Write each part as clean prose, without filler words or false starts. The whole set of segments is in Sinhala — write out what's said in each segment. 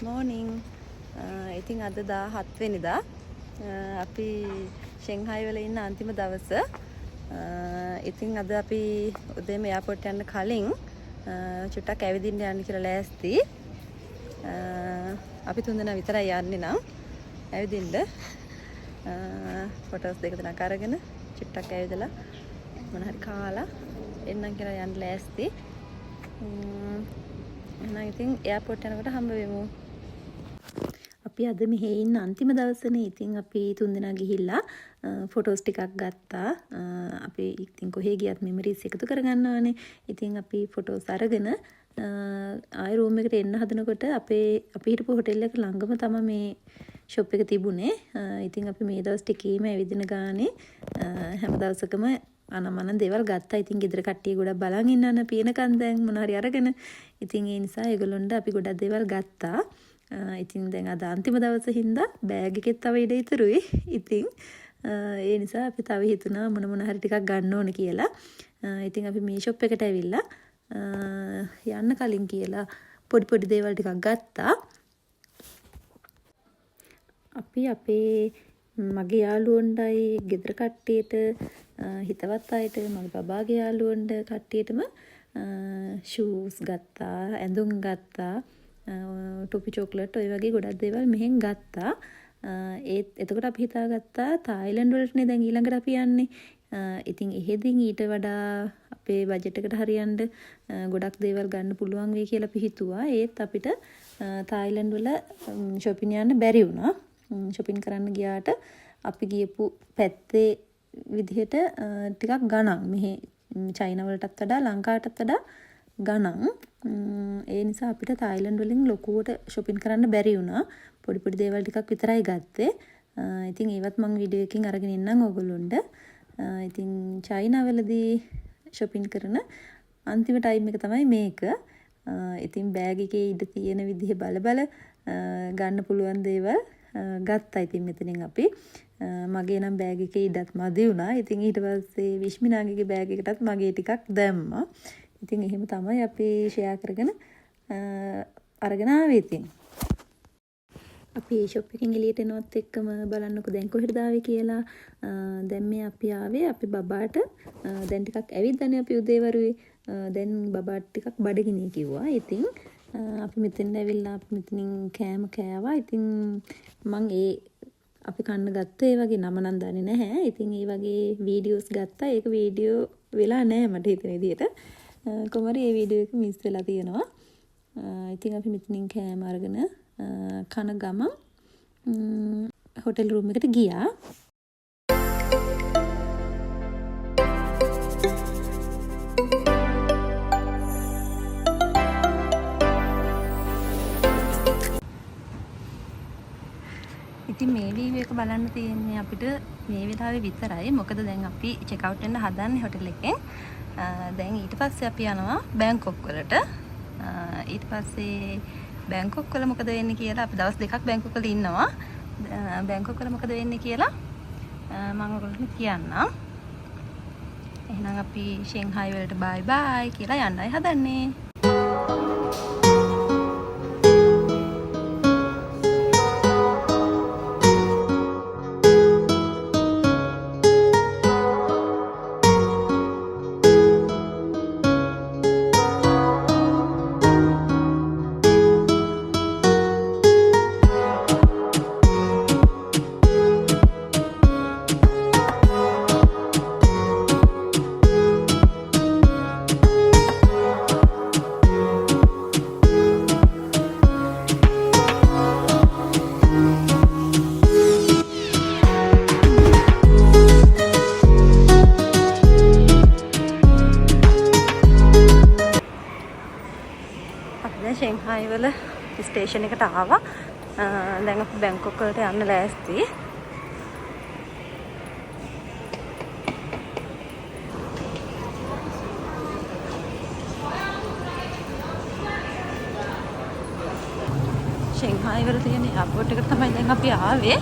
morning. ඉතින් අද 17 වෙනිදා අපි ෂෙන්හායි වල ඉන්න අන්තිම දවස. ඉතින් අද අපි උදේම එයාපෝට් යන්න කලින් චුට්ටක් ඇවිදින්න යන්න කියලා ලෑස්ති. අපි තුන්දෙනා විතරයි යන්නේ නම් ඇවිදින්න. ෆොටෝස් දෙක තුනක් අරගෙන චුට්ටක් ඇවිදලා මොන හරි කාලා එන්නම් කියලා යන්න ලෑස්ති. එහෙනම් ඉතින් එයාපෝට් යනකොට හම්බ වෙමු. අපි අද මෙහි ඉන්න අන්තිම දවසනේ. ඉතින් අපි තුන්දෙනා ගිහිල්ලා ෆොටෝස් ටිකක් ගත්තා. අපි ඉතින් කොහේ ගියත් මෙමරිස් එකතු කරගන්නවානේ. ඉතින් අපි ෆොටෝස් අරගෙන ආයෙ රූම් එකට එන්න හදනකොට අපි හිටපු හොටෙල් එක ළඟම තමයි මේ ෂොප් එක තිබුණේ. ඉතින් අපි මේ දවස් ටිකේම ඇවිදින ගානේ හැම දවසකම අනමන දේවල් ගත්තා. ඉතින් ගෙදර කට්ටිය ගොඩක් බලන් ඉන්නන පියනකන් දැන් මොන හරි අරගෙන. ඉතින් ඒ නිසා ඒගොල්ලොන්ට අපි ගොඩක් දේවල් ගත්තා. ඉතින් දැන් අද අන්තිම දවස හින්දා බෑග් එකෙත් තව ඉඩ ඉතුරුයි. ඉතින් ඒ නිසා අපි තව හිතුණා මොන හරි ටිකක් ගන්න ඕන කියලා. ඉතින් අපි මේ ෂොප් එකට ඇවිල්ලා යන්න කලින් කියලා පොඩි දේවල් ටිකක් ගත්තා. අපි අපේ මගේ යාළුවන්ටයි ගෙදර කට්ටියට හිතවත් අයට මගේ බබාගේ යාළුවන්ට කට්ටියටම ෂූස් ගත්තා, ඇඳුම් ගත්තා, ටොපි චොක්ලට් ඔය වගේ ගොඩක් දේවල් මෙහෙන් ගත්තා. එතකොට අපි හිතාගත්තා තායිලන්ඩ් වලටනේ දැන් ඊළඟට අපි යන්නේ. ඉතින් එහෙදින් ඊට වඩා අපේ බජට් එකට හරියන්න ගොඩක් දේවල් ගන්න පුළුවන් වෙයි කියලා අපි හිතුවා. ඒත් අපිට තායිලන්ඩ් වල shopping යන්න බැරි වුණා. shopping කරන්න ගියාට අපි ගියපු පැත්තේ විදිහට ටිකක් ගණන් මෙහි චයිනා වලටත් වඩා ලංකාවටත් වඩා ගණන්. ඒ නිසා අපිට තායිලන්ඩ් වලින් ලොකුවට shopping කරන්න බැරි වුණා. පොඩි දේවල් ටිකක් විතරයි ගත්තේ. ඉතින් ඒවත් මම වීඩියෝ එකකින් අරගෙන ඉන්නම් ඕගොල්ලොන්ට. ඉතින් චයිනා වලදී shopping කරන අන්තිම ටයිම් එක තමයි මේක. ඉතින් බෑග් එකේ ඉඳ තියෙන විදිහ බල ගන්න පුළුවන් දේවල් ගත්තා. ඉතින් මෙතනින් අපි මගේ නම් බෑග් එකේ ඉඩත් මදි වුණා. ඉතින් ඊට පස්සේ විශ්මිනාගේ බෑග් එකටත් මගේ ටිකක් දැම්මා. ඉතින් එහෙම තමයි අපි ෂෙයා කරගෙන අරගෙන ආවේ. ඉතින් අපි ෂොප් එකෙන් එළියට එනවත් එක්කම බලන්නකෝ දැන් කොහෙද ආවේ කියලා. දැන් මේ අපි ආවේ අපි බබාට දැන් ටිකක් ඇවිද්දානේ අපි උදේවරුේ. දැන් බබාට ටිකක් බඩගිනි කිව්වා. ඉතින් අපි මෙතෙන් ඇවිල්ලා අපි මෙතනින් කෑම කෑවා. ඉතින් මම අපි කන්න ගත්ත ඒ වගේ නම නම් දන්නේ නැහැ. ඉතින් ඒ වගේ වීඩියෝස් ගත්තා. ඒක වීඩියෝ වෙලා නැහැ මට හිතෙන විදිහට. කොහමද මේ වීඩියෝ එක මිස් වෙලා තියෙනවා. ඉතින් අපි මෙතනින් කෑම අරගෙන කන ගමන් හොටෙල් රූම් එකට ගියා. ඉතින් මේ වීඩියෝ එක බලන්න තියෙන්නේ අපිට මේ වෙලාවේ විතරයි. මොකද දැන් අපි චෙක් අවුට් වෙන්න හදන්නේ හොටෙල් එකෙන්. දැන් ඊට පස්සේ අපි යනවා බැංකොක් වලට. ඊට පස්සේ බැංකොක් වල මොකද වෙන්නේ කියලා අපි දවස් දෙකක් බැංකොක් වල ඉන්නවා. බැංකොක් වල මොකද වෙන්නේ කියලා මම ඔයගොල්ලන්ට කියන්නම්. එහෙනම් අපි ෂෙන්හායි වලට බයි බයි කියලා යන්නයි හදන්නේ. ෂෙන්හායි වල ස්ටේෂන් එකට ආවා. දැන් අපි බැංකොක් වලට යන්න ලෑස්ති. ෂෙන්හායි වල තියෙන එයාපෝට් එකට තමයි දැන් අපි ආවේ.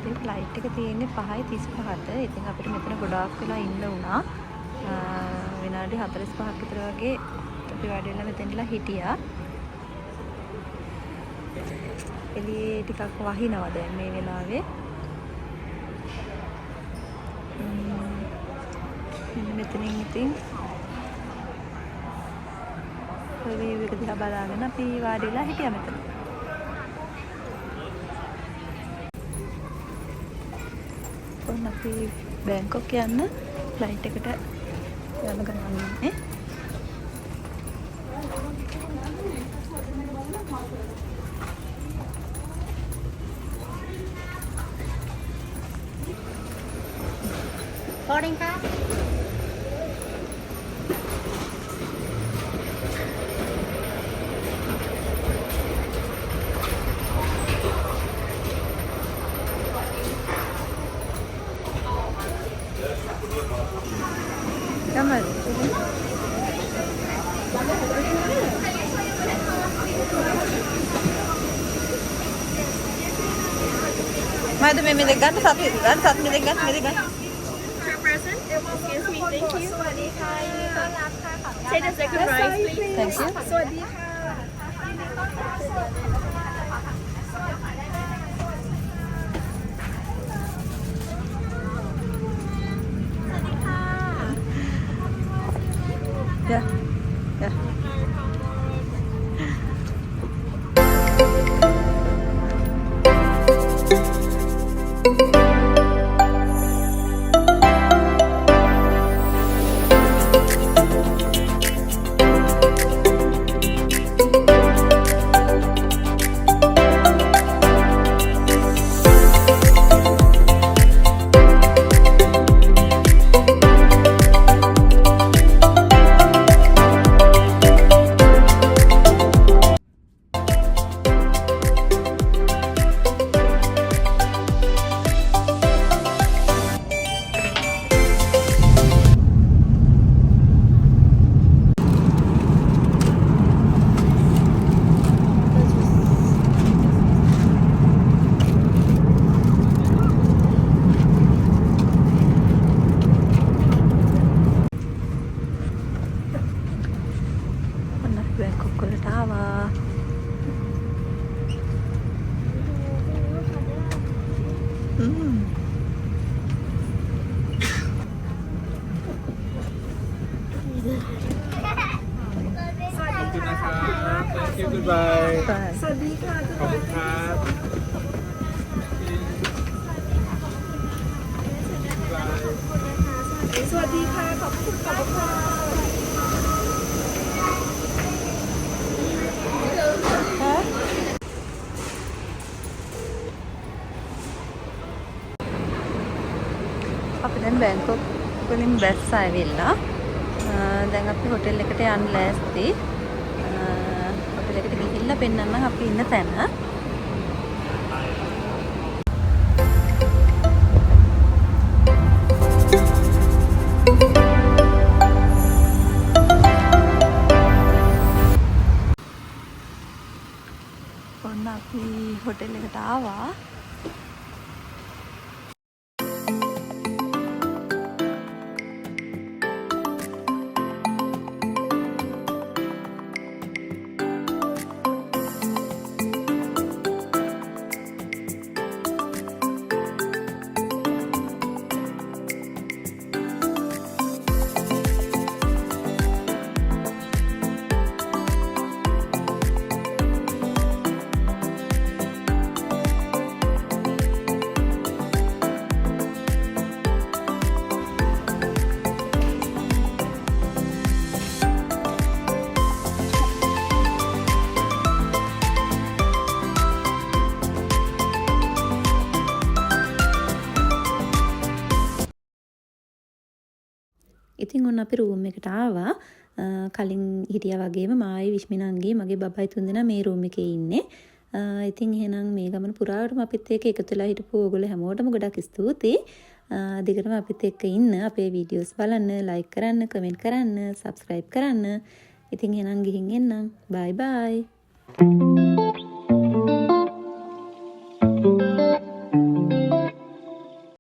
අපේ ෆ්ලයිට් එක තියෙන්නේ 5:35ට. ඉතින් අපිට මෙතන ගොඩාක් වෙලා ඉන්න වුණා. විනාඩි 45ක් විතර වගේ අපි වැඩ වෙලා මෙතනලා හිටියා. එළියේ ටිකක් වහිනවා දැන් මේ වෙලාවේ. මෙතනින් ඉතින් වේව් එක දිහා බලාගෙන අපි වාඩි වෙලා හිටියා මෙතන. කොහොම අපි බැංකොක් යන්න ෆ්ලයිට් එකට යන ගමන් ඉන්නේ. boarding pass. Gambar. Mada may midigan sa midigan. Present. Excuse me, thank you. Say the second prize, please. Thank you. Yeah. Yeah. Bangkok වලට ආවා. Thank you, goodbye. Bye. ขอบคุณครับ สวัสดีค่ะ ขอบคุณค่ะ අපි දැන් බැංකොක් වලින් බැස්සා ඇවිල්ලා. දැන් අපි හොටෙල් එකට යන්න ලෑස්ති. හොටෙල් එකට ගිහිල්ලා පෙන්නන්න අපි ඉන්න තැන. ඔන්න අපි හොටෙල් එකට ආවා. ඉතින් ඔන්න අපි රූම් එකට ආවා. කලින් හිටියා වගේම මායි විශ්මිනන්ගේ මගේ බබයි තුන්දෙනා මේ රූම් එකේ ඉන්නේ. ඉතින් එහෙනම් මේ ගමන පුරාවටම අපිත් එක්ක එකතු වෙලා හිටපු ඔයගොල්ලෝ හැමෝටම ගොඩක් ස්තුතියි. දිගටම අපිත් එක්ක ඉන්න, අපේ වීඩියෝස් බලන්න, ලයික් කරන්න, කමෙන්ට් කරන්න, සබ්ස්ක්‍රයිබ් කරන්න. ඉතින් එහෙනම් ගිහින් එන්නම්. බයි බයි.